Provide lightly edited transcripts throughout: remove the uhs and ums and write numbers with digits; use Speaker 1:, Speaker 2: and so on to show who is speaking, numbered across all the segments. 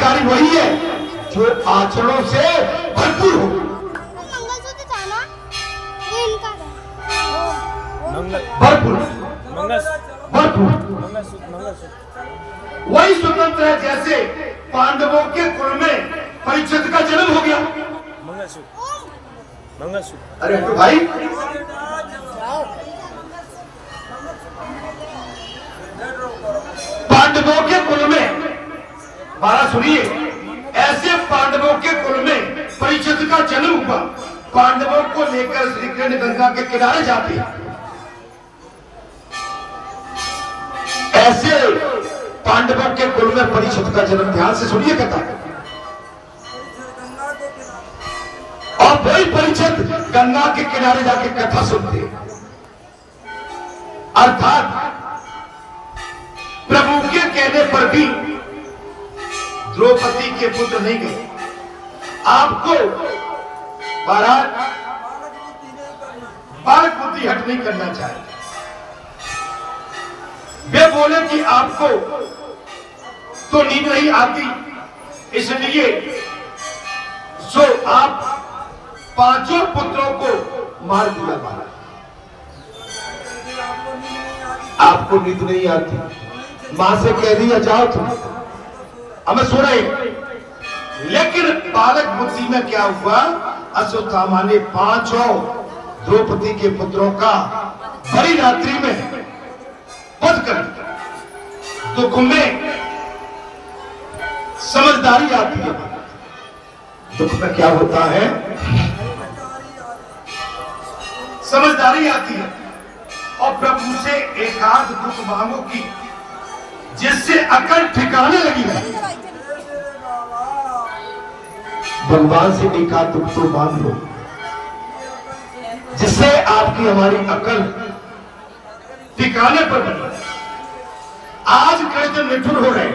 Speaker 1: अधिकारी वही है जो आचरणों से भरपूर हो। भरपूर वही स्वतंत्र है जैसे पांडवों के कुल में परीक्षित का जन्म हो गया। अरे तो भाई पांडवों के कुल में, बात सुनिए, ऐसे पांडवों के कुल में परीक्षित का जन्म हुआ। पांडवों को लेकर श्री कृष्ण गंगा के किनारे जाते हैं। ऐसे पांडवों के कुल में परीक्षित का जन्म, ध्यान से सुनिए कथा। और वही परीक्षित गंगा के किनारे जाके कथा सुनते, अर्थात प्रभु के कहने पर भी द्रौपदी के पुत्र नहीं गए। आपको बारात बालक बुद्धि हट नहीं करना चाहिए। वे बोले कि आपको तो नींद नहीं आती, इसलिए सो आप पांचों पुत्रों को मार दिया। महाराज आपको नींद नहीं आती, मां से कह दिया जाओ तुम, हमें सो रहे। लेकिन बालक बुद्धि में क्या हुआ, अश्वत्थामा ने पांचों द्रौपदी के पुत्रों का बड़ी रात्रि में वध कर दिया। दुख में समझदारी आती है। दुख में क्या होता है, समझदारी आती है। और प्रभु से एकांत दुख मांगो की जिससे अकल ठिकाने लगी है। भगवान से एकांत दुख तो मांग लो जिससे आपकी हमारी अकल ठिकाने पर बनी। आज कृष्ण निठुर हो रहे,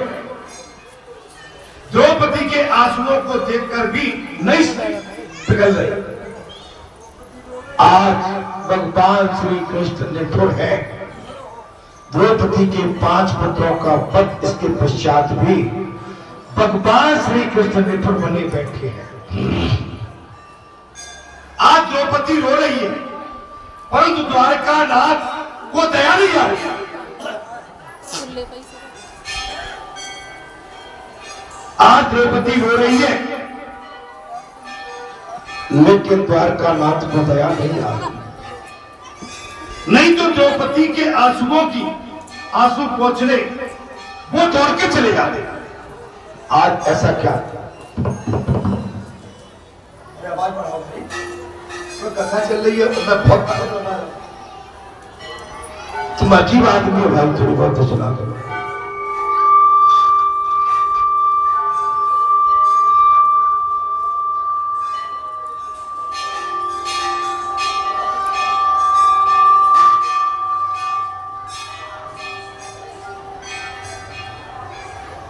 Speaker 1: द्रौपदी के आंसुओं को देखकर भी नहीं पिघल रहे। आज भगवान श्री कृष्ण निठुर है। द्रौपदी के 5 पुत्रों का वध, इसके पश्चात भी भगवान श्री कृष्ण निठुर बने बैठे हैं। आज द्रौपदी रो रही है, परंतु द्वारका नाथ को दया नहीं आ रही। आज द्रौपदी रो रही है, लेकिन द्वारका नाथ को दया नहीं आ रही। नहीं तो द्रौपदी के आंसुओं की आंसू पोंछने वो दौड़ के चले जाते। आज ऐसा क्या, आवाज बढ़ाओ भाई, तो कथा चल रही है तो मैं बहुत, तुम अजीब आदमी हो भाई, थोड़ी बहुत तो सुना करो।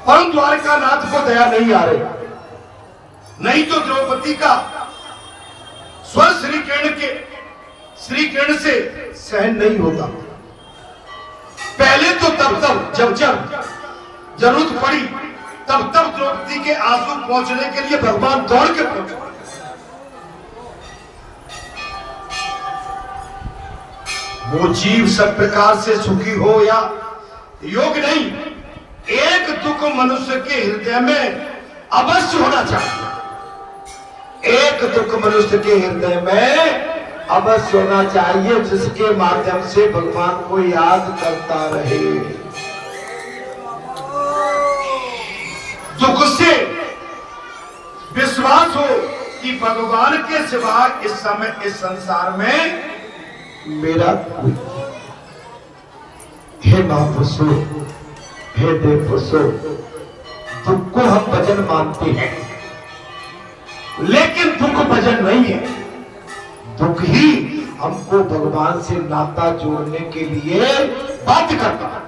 Speaker 1: परंतु द्वारका नाथ को दया नहीं आ रही। नहीं तो द्रौपदी का स्वर श्री किरण से सहन नहीं होता। पहले तो तब जब जरूरत पड़ी तब द्रौपदी के आंसू पहुंचने के लिए भगवान दौड़ के पहुंचे। वो जीव सब प्रकार से सुखी हो या योग नहीं, एक दुख मनुष्य के हृदय में अवश्य होना चाहिए। एक दुख मनुष्य के हृदय में अवश्य होना चाहिए, जिसके माध्यम से भगवान को याद करता रहे। दुख से विश्वास हो कि भगवान के सिवा इस समय इस संसार में मेरा कोई, हे महापुरुषों, हे देव पुरुषों, दुख को हम भजन मानते हैं, लेकिन दुख भजन नहीं है। दुख ही हमको भगवान से नाता जोड़ने के लिए बाध्य करता है।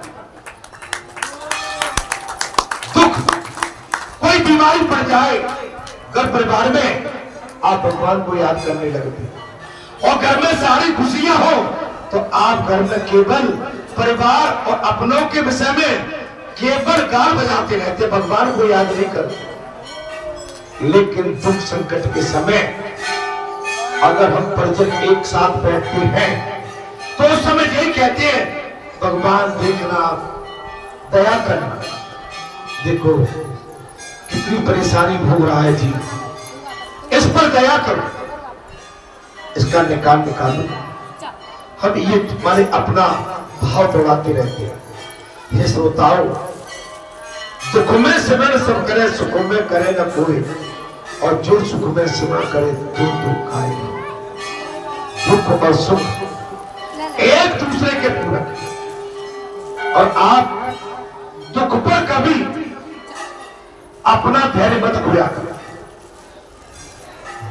Speaker 1: दुख, कोई बीमारी पड़ जाए घर परिवार में, आप भगवान को याद करने लगते हैं। और घर में सारी खुशियां हो तो आप घर में केवल परिवार और अपनों के विषय में केवल गान बजाते रहते, भगवान को याद नहीं करते। लेकिन दुख संकट के समय अगर हम परिजन एक साथ बैठते हैं तो उस समय यही कहते हैं, भगवान देखना, दया करना, देखो कितनी परेशानी भोग रहा है जी, इस पर दया करो, इसका निकालो। हम ये तुम्हारे अपना भाव दौड़ाते रहते हैं। ये श्रोताओं, दुख में सिमरण सब करे, सुख में करे न कोई, और जो सुख में सिमरण करे तो दुख आए। दुख और सुख एक दूसरे के पूरक, और आप दुख पर कभी अपना धैर्य मत खोया करो।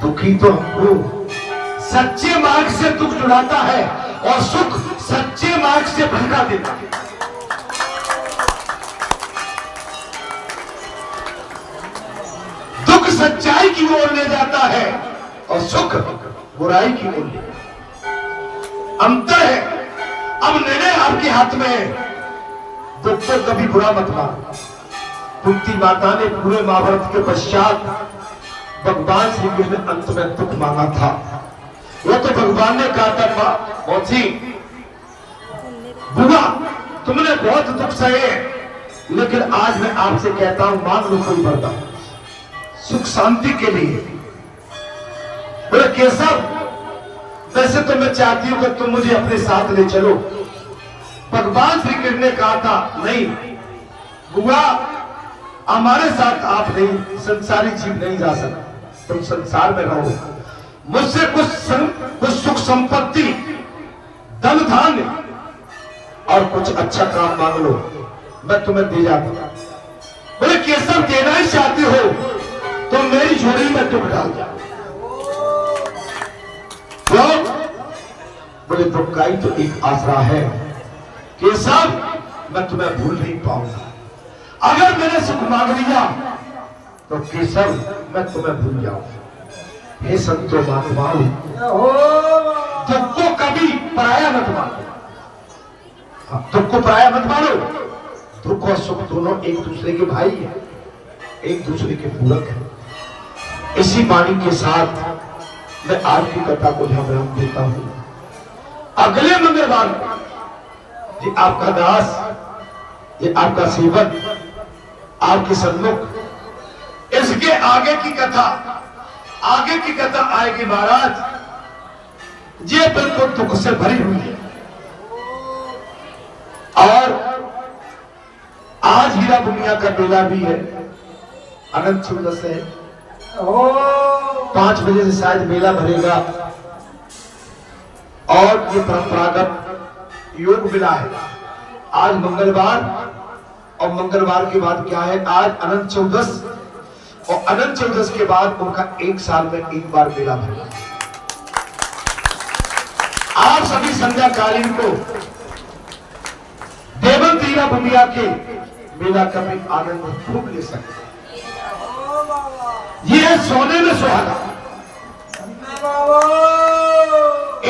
Speaker 1: दुखी तो हमको सच्चे मार्ग से दुख जुड़ाता है, और सुख सच्चे मार्ग से भटका देता है। दुख सच्चाई की ओर ले जाता है, और सुख बुराई की ओर ले। अंतर है। अब निर्णय आपके हाथ में है। दुख पर कभी बुरा मत मानो। कुंती माता ने पूरे महाभारत के पश्चात भगवान श्री कृष्ण ने अंत में दुख मांगा था। वो तो भगवान ने कहा था, मौसी बुआ तुमने बहुत दुख सहे, लेकिन आज मैं आपसे कहता हूं, मांग लो कोई वरदान सुख शांति के लिए। बोले केशव, वैसे तो मैं चाहती हूं कि तुम मुझे अपने साथ ले चलो। भगवान श्री कृष्ण ने कहा था, नहीं बुआ, हमारे साथ आप नहीं, संसारी जीव नहीं जा सकते, तुम संसार में रहो। मुझसे कुछ सुख संपत्ति, धन धान्य और कुछ अच्छा काम मांग लो, मैं तुम्हें दे जाता। बोले केशव, देना ही चाहती हो तो मेरी झोली में दुख डाल जाओ। बोले दुख का ही तो एक आसरा है केशव, मैं तुम्हें भूल नहीं पाऊंगा। अगर मैंने सुख मांग लिया तो केशव मैं तुम्हें भूल जाऊंगा। हे संतो महानुभाव, दुख को कभी पराया मत मानो। दुख को पराया मत मानो। दुख और सुख दोनों एक दूसरे के भाई हैं, एक दूसरे के पूरक हैं। इसी वाणी के साथ मैं आज की कथा को यहां विराम देता हूं। अगले मंगलवार ये आपका दास, ये आपका सेवक आपके सन्मुख, इसके आगे की कथा आएगी महाराज। ये बिल्कुल दुख से भरी हुई है। और आज हीरा बुनिया का मेला भी है, अनंत चतुर्दशी है। 5 बजे से शायद मेला भरेगा। और ये परंपरागत योग मेला है। आज मंगलवार, और मंगलवार के बाद क्या है, आज अनंत चतुर्दशी, और अनंत चतुर्दशी के बाद उनका 1 साल में 1 बार मेला भरेगा। आप सभी संध्या कालीन को देवंत हीरा बुनिया के मेला का भी आनंद खूब ले सकते हैं। ये है सोने में सुहागा।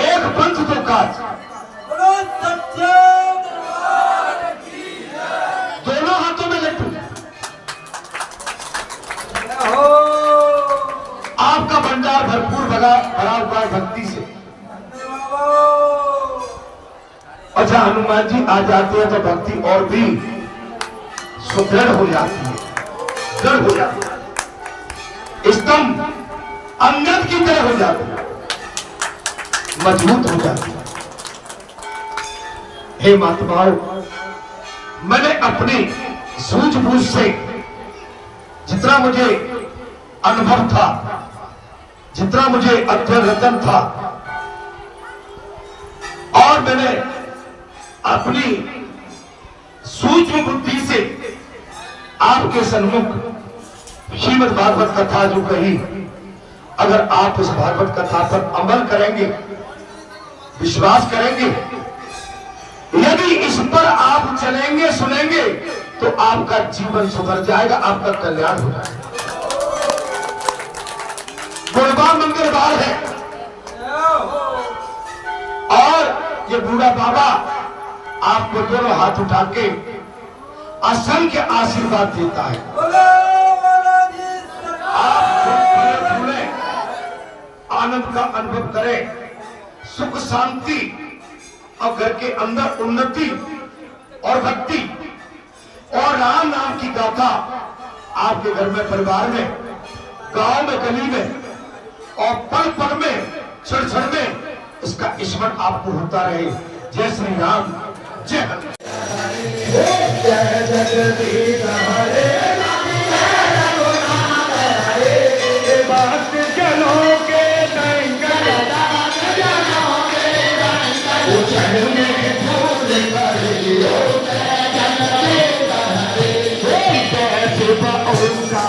Speaker 1: एक पंथ दो काज, दोनों हाथों में लड्डू। आपका भंडार भरपूर भरा हुआ भक्ति से। अच्छा, हनुमान जी आ जाते हैं तो भक्ति और भी सुदृढ़ हो जाती है, दृढ़ हो जाती है, स्तंभ अंगद की तरह हो जाती है, मजबूत हो जाती है। हे महात्माओं, मैंने अपनी सूझबूझ से जितना मुझे अनुभव था, जितना मुझे अध्ययन रतन था, और मैंने अपनी सूक्ष्म बुद्धि से आपके सन्मुख श्रीमद् भागवत कथा जो कही, अगर आप इस भागवत कथा पर अमल करेंगे, विश्वास करेंगे, यदि इस पर आप चलेंगे, सुनेंगे, तो आपका जीवन सुधर जाएगा, आपका कल्याण हो जाएगा। गुरुवार मंगलवार है, और ये बूढ़ा बाबा आपको दोनों हाथ उठा के असंख्य आशीर्वाद देता है। आप शांति और घर के अंदर उन्नति और भक्ति और राम नाम की गाथा आपके घर में, परिवार में, गांव में, गली में और पल पल में, क्षण क्षण में इसका स्मरण आपको होता रहे। जय श्री राम, जय हनुमान।
Speaker 2: जय जगदीश हरे भक्त जनों के संकट उछल में फूल भरियो जय शिव ओंकार